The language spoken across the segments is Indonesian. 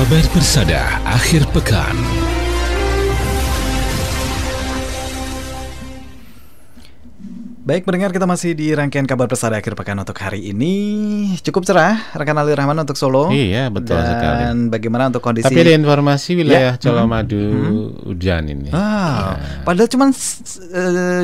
Kabar Persada akhir pekan. Baik pendengar, kita masih di rangkaian kabar persada akhir pekan untuk hari ini. Cukup cerah, rekan Ali Rahman untuk Solo. Iya, betul sekali. Dan bagaimana untuk kondisi? Tapi ada informasi wilayah Colomadu hujan ini. Padahal cuman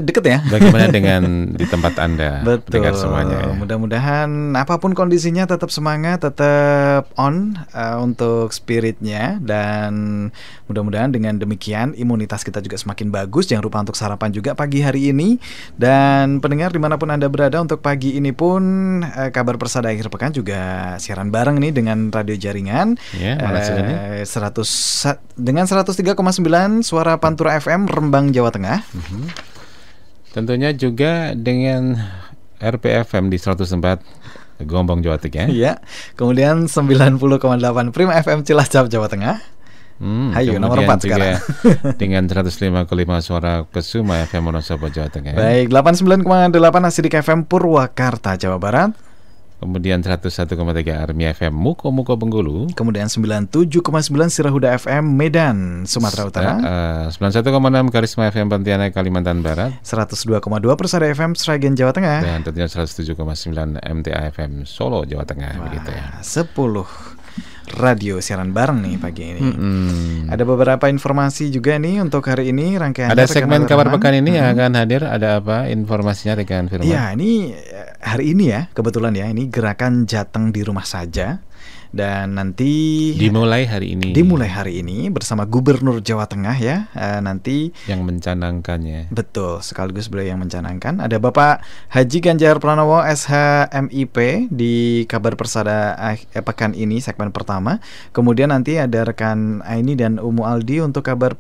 deket ya. Bagaimana dengan di tempat Anda? Betul. Semuanya, ya? Mudah-mudahan apapun kondisinya tetap semangat, tetap on untuk spiritnya, dan mudah-mudahan dengan demikian imunitas kita juga semakin bagus. Jangan lupa untuk sarapan juga pagi hari ini. Dan pendengar dimanapun Anda berada, untuk pagi ini pun kabar persada akhir pekan juga siaran bareng nih dengan radio jaringan dengan 103,9 Suara Pantura FM Rembang, Jawa Tengah. Tentunya juga dengan RPFM di 104 Gombong, Jawa Tengah. Iya. Kemudian 90,8 Prima FM Cilacap, Jawa Tengah. Hayu nomor 4 sekarang. Dengan 105,5 Suara Kesuma FM Wonosobo, Jawa Tengah. Baik, 89,8 Asidik FM Purwakarta, Jawa Barat. Kemudian 101,3 Army FM Muko Bengkulu. Kemudian 97,9 Sirahuda FM Medan, Sumatera Utara. 91,6 Karisma FM Pontianak, Kalimantan Barat. 102,2 Persada FM Sragen, Jawa Tengah. Dan tentunya 107,9 MTA FM Solo, Jawa Tengah. Begitu ya. 10 radio siaran bareng nih pagi ini. Ada beberapa informasi juga nih untuk hari ini rangkaian. Ada segmen kabar pekan ini yang akan hadir. Ada apa informasinya rekan Firman? Ya, ini hari ini ya, kebetulan ya, ini gerakan Jateng di Rumah Saja. Dan nanti dimulai hari ini bersama Gubernur Jawa Tengah ya, nanti yang mencanangkannya. Betul, sekaligus beliau yang mencanangkan. Ada Bapak Haji Ganjar Pranowo SHMIP di kabar persada pekan ini segmen pertama. Kemudian nanti ada rekan Aini dan Umu Aldi untuk kabar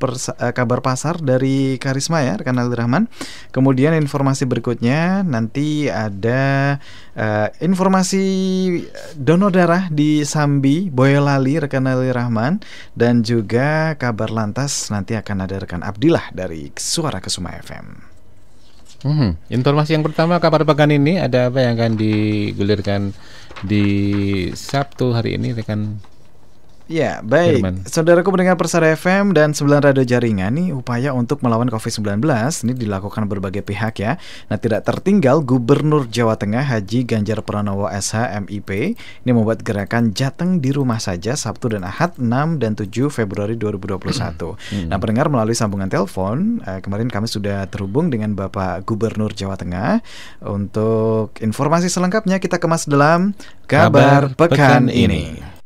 pasar dari Karisma ya, rekan Ali Rahman. Kemudian informasi berikutnya nanti ada informasi donor darah di Sambi, Boyolali, rekan Ali Rahman. Dan juga kabar lantas nanti akan ada rekan Abdillah dari Suara Kesuma FM. Informasi yang pertama kabar pekan ini, ada apa yang akan digulirkan di Sabtu hari ini rekan? Ya, baik. Firman. Saudaraku pendengar Persada FM dan 9 radio jaringan nih, upaya untuk melawan COVID-19 ini dilakukan berbagai pihak ya. Nah, tidak tertinggal Gubernur Jawa Tengah Haji Ganjar Pranowo SHMIP ini membuat gerakan Jateng di Rumah Saja Sabtu dan Ahad 6 dan 7 Februari 2021. Nah, pendengar, melalui sambungan telepon kemarin kami sudah terhubung dengan Bapak Gubernur Jawa Tengah. Untuk informasi selengkapnya kita kemas dalam kabar pekan ini.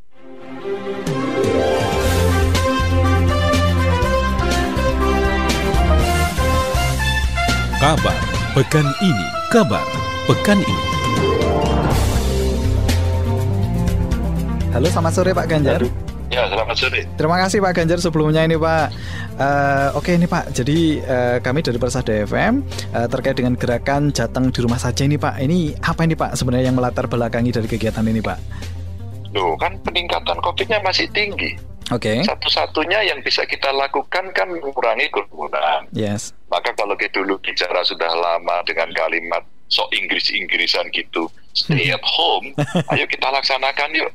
Kabar pekan ini. Kabar pekan ini. Halo, selamat sore Pak Ganjar. Ya, selamat sore. Terima kasih Pak Ganjar sebelumnya ini Pak. Oke ini Pak, jadi kami dari Persada FM terkait dengan gerakan Jateng di Rumah Saja ini Pak. Ini apa ini Pak sebenarnya yang melatar belakangi dari kegiatan ini Pak? Loh, kan peningkatan COVID-nya masih tinggi. Oke. Satu-satunya yang bisa kita lakukan kan mengurangi kerumunan. Yes. Maka kalau kita dulu bicara sudah lama dengan kalimat sok Inggris-Inggrisan gitu, stay at home, ayo kita laksanakan yuk.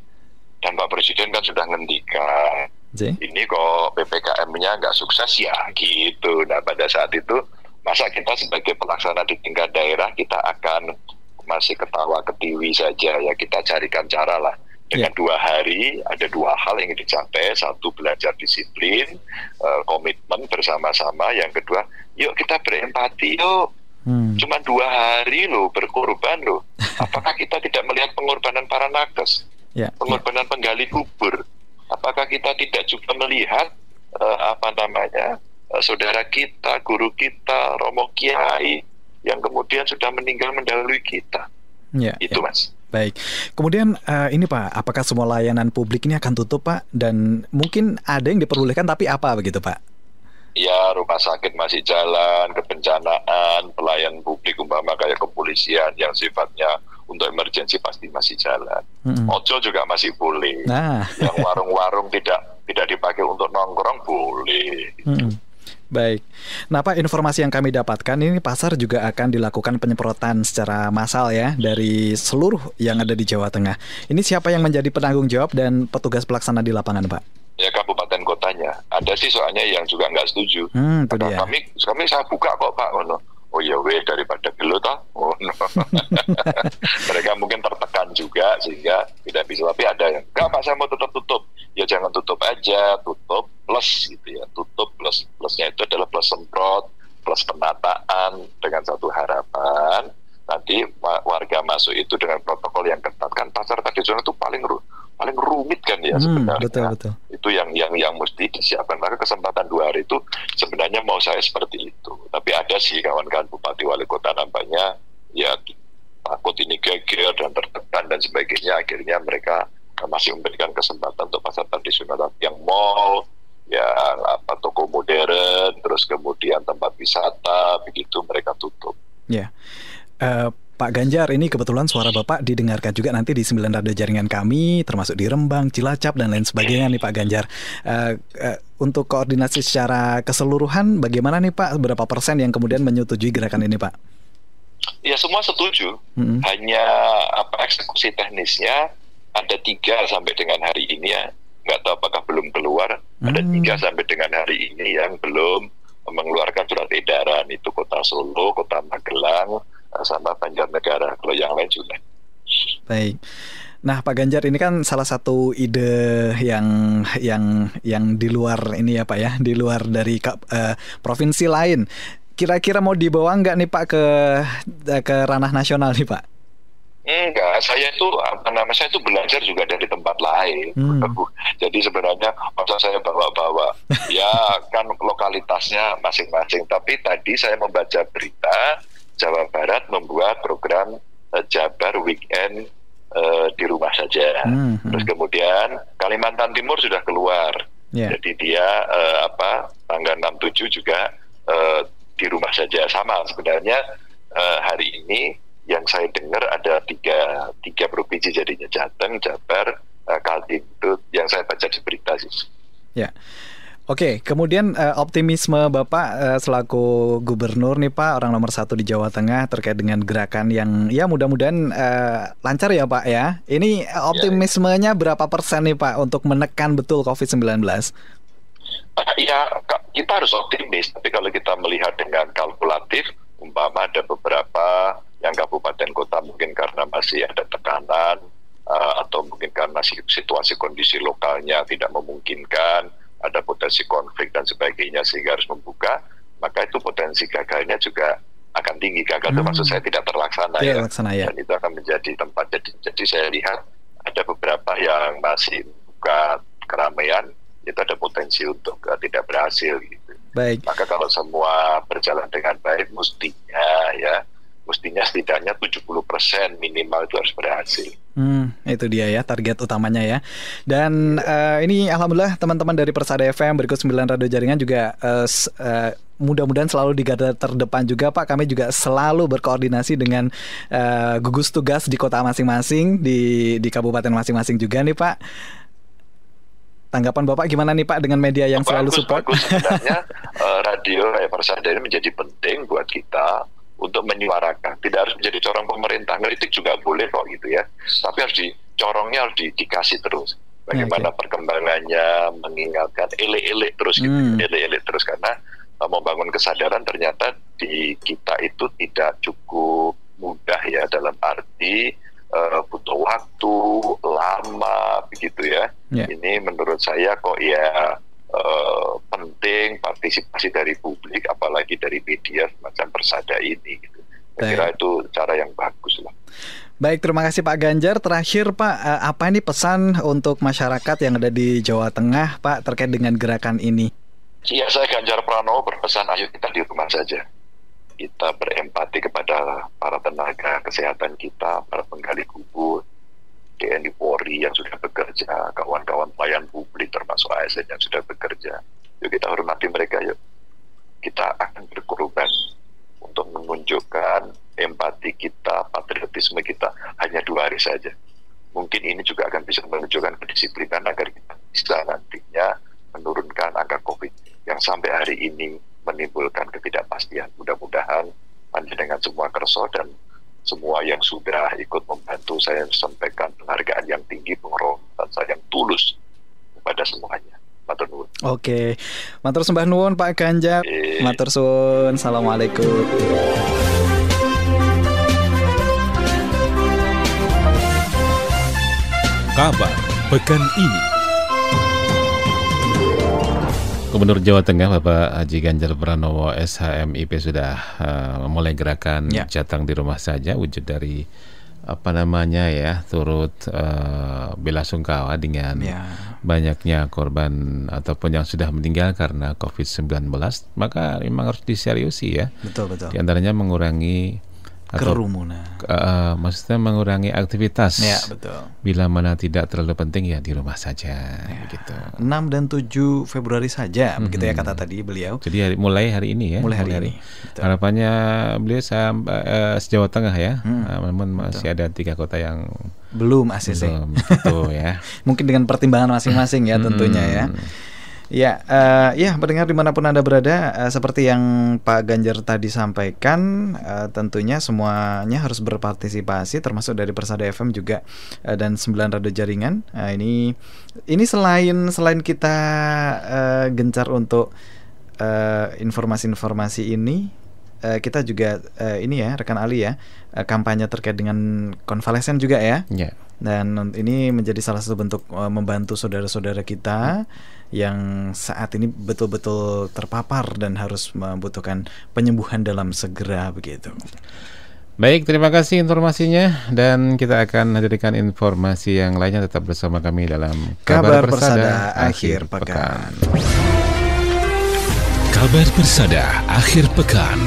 Dan Pak Presiden kan sudah ngendikan, ini kok PPKM-nya nggak sukses ya gitu. Nah pada saat itu, masa kita sebagai pelaksana di tingkat daerah kita akan masih ketawa ketiwi saja ya, kita carikan cara lah. Dengan 2 hari ada 2 hal yang dicapai. Satu, belajar disiplin, komitmen bersama-sama. Yang kedua, yuk kita berempati yuk. Cuma 2 hari loh berkorban loh. Apakah kita tidak melihat pengorbanan para nakes, pengorbanan penggali kubur? Apakah kita tidak juga melihat saudara kita, guru kita, romo kiai yang kemudian sudah meninggal mendahului kita? Itu Mas. Baik, kemudian ini Pak, apakah semua layanan publik ini akan tutup Pak? Dan mungkin ada yang diperbolehkan, tapi apa begitu Pak? Ya, rumah sakit masih jalan, kebencanaan, pelayan publik umpama kayak kepolisian yang sifatnya untuk emergensi pasti masih jalan. Ojol juga masih boleh. Yang warung-warung tidak dipakai untuk nongkrong boleh. Baik. Nah Pak, informasi yang kami dapatkan ini pasar juga akan dilakukan penyemprotan secara massal ya dari seluruh yang ada di Jawa Tengah. Ini siapa yang menjadi penanggung jawab dan petugas pelaksana di lapangan Pak? Ya kabupaten kotanya. Ada sih soalnya yang juga nggak setuju. Itu dia. Kami saya buka kok Pak. Oh, no. Oh ya weh, daripada gelo toh. Oh, no. Mereka mungkin tertekan juga sehingga tidak bisa. Tapi ada yang enggak Pak, saya mau tetap tutup. Ya jangan tutup aja, tutup plus gitu ya. Tutup plusnya itu adalah plus semprot, plus penataan dengan satu harapan. Nanti warga masuk itu dengan protokol yang ketat. Kan pasar tradisional itu paling rumit kan ya sebenarnya. Betul. Itu yang mesti disiapkan. Maka kesempatan 2 hari itu sebenarnya mau saya seperti itu. Tapi ada sih kawan-kawan bupati wali kota nampaknya ya takut ini geger dan tertekan dan sebagainya. Akhirnya mereka masih memberikan kesempatan untuk pasar tradisional, yang mall, yang toko modern, terus kemudian tempat wisata begitu mereka tutup. Ya. Pak Ganjar, ini kebetulan suara Bapak didengarkan juga nanti di 9 radio jaringan kami, termasuk di Rembang, Cilacap, dan lain sebagainya nih Pak Ganjar. Untuk koordinasi secara keseluruhan, bagaimana nih Pak? Berapa persen yang kemudian menyetujui gerakan ini Pak? Ya semua setuju, hanya eksekusi teknisnya ada 3 sampai dengan hari ini ya. Nggak tahu apakah belum keluar, ada 3 sampai dengan hari ini yang belum mengeluarkan surat edaran. Itu Kota Solo, Kota Magelang, sama Banjarnegara. Kalau yang lain sudah. Baik. Nah, Pak Ganjar, ini kan salah satu ide yang di luar ini ya Pak ya, di luar dari provinsi lain. Kira-kira mau dibawa nggak nih Pak ke ranah nasional nih Pak? Enggak, saya itu belajar juga dari tempat lain. Jadi sebenarnya masa saya bawa-bawa, ya kan lokalitasnya masing-masing. Tapi tadi saya membaca berita Jawa Barat membuat program Jabar Weekend di rumah saja. Terus kemudian Kalimantan Timur sudah keluar. Jadi dia tanggal 6-7 juga di rumah saja. Sama sebenarnya hari ini yang saya dengar ada tiga provinsi jadinya, Jateng, Jabar, Kaltim. Itu yang saya baca di berita sih. Ya. Oke, kemudian optimisme Bapak selaku gubernur nih Pak, orang nomor 1 di Jawa Tengah terkait dengan gerakan yang ya mudah-mudahan lancar ya Pak ya. Ini optimismenya berapa persen nih Pak untuk menekan betul COVID-19? Ya, kita harus optimis, tapi kalau kita melihat dengan kalkulatif, umpama ada beberapa yang kabupaten kota mungkin karena masih ada tekanan atau mungkin karena situasi kondisi lokalnya tidak memungkinkan, ada potensi konflik dan sebagainya sehingga harus membuka, maka itu potensi gagalnya juga akan tinggi. Gagal itu maksud saya tidak terlaksana ya. Dan itu akan menjadi tempat. Jadi saya lihat ada beberapa yang masih buka keramaian, itu ada potensi untuk tidak berhasil gitu. Baik. Maka kalau semua berjalan dengan baik, mestinya setidaknya 70% minimal itu harus berhasil. Itu dia ya target utamanya ya. Dan ini alhamdulillah teman-teman dari Persada FM berikut 9 radio jaringan juga mudah-mudahan selalu di garda terdepan juga Pak. Kami juga selalu berkoordinasi dengan gugus tugas di kota masing-masing, di kabupaten masing-masing juga nih Pak. Tanggapan Bapak gimana nih Pak dengan media yang selalu support? Bagus. Sebenarnya radio Persada ini menjadi penting buat kita untuk menyuarakan. Tidak harus menjadi corong pemerintah. Ngeritik juga boleh kok gitu ya. Tapi corongnya harus dikasih terus. Bagaimana perkembangannya, mengingatkan, elek-elek terus gitu. Elek-elek terus karena membangun kesadaran ternyata di kita itu tidak cukup mudah ya, dalam arti butuh waktu lama begitu ya. Ini menurut saya kok ya penting partisipasi dari publik, apalagi dari media semacam Persada ini gitu. Saya kira itu cara yang bagus lah. Baik, terima kasih Pak Ganjar. Terakhir Pak, apa ini pesan untuk masyarakat yang ada di Jawa Tengah Pak terkait dengan gerakan ini? Ya, saya Ganjar Pranowo berpesan, ayo kita di rumah saja. Kita berempati kepada para tenaga kesehatan kita, para penggali kubur, TNI Polri yang sudah bekerja, kawan-kawan pelayan publik termasuk ASN yang sudah bekerja. Yuk kita hormati mereka yuk. Kita akan berkorban untuk menunjukkan empati kita, patriotisme kita hanya 2 hari saja. Mungkin ini juga akan bisa menunjukkan kedisiplinan agar kita bisa nantinya menurunkan angka COVID yang sampai hari ini menimbulkan ketidakpastian. Mudah-mudahan dengan semua kerso dan semua yang sudah ikut membantu, saya sampaikan penghargaan yang tinggi, penghormatan saya yang tulus kepada semuanya. Matur nuwun. Oke, matur sembah nuwun Pak Ganjar. Matur suwun. Assalamualaikum. Kabar pekan ini. Gubernur Jawa Tengah Bapak Haji Ganjar Pranowo SHMIP sudah memulai gerakan Jateng di rumah saja, wujud dari turut belasungkawa dengan banyaknya korban ataupun yang sudah meninggal karena COVID-19. Maka memang harus diseriusi ya. Betul. Di antaranya mengurangi kerumunan. Maksudnya mengurangi aktivitas. Ya, betul. Bila mana tidak terlalu penting ya di rumah saja, begitu. 6 dan 7 Februari saja, begitu ya kata tadi beliau. Jadi mulai hari ini ya. Mulai hari ini. Harapannya beliau se-Jawa Tengah ya. Namun masih ada 3 kota yang belum ACC. Betul ya. Mungkin dengan pertimbangan masing-masing ya tentunya ya. Ya, pendengar dimanapun Anda berada, seperti yang Pak Ganjar tadi sampaikan, tentunya semuanya harus berpartisipasi, termasuk dari Persada FM juga dan 9 radio jaringan. Ini selain kita gencar untuk informasi-informasi ini, kita juga rekan Ali ya, kampanye terkait dengan konvalesen juga ya. Dan ini menjadi salah satu bentuk membantu saudara-saudara kita yang saat ini betul-betul terpapar dan harus membutuhkan penyembuhan dalam segera begitu. Baik, terima kasih informasinya, dan kita akan hadirkan informasi yang lainnya. Tetap bersama kami dalam Kabar Persada Akhir Pekan. Kabar Persada Akhir Pekan.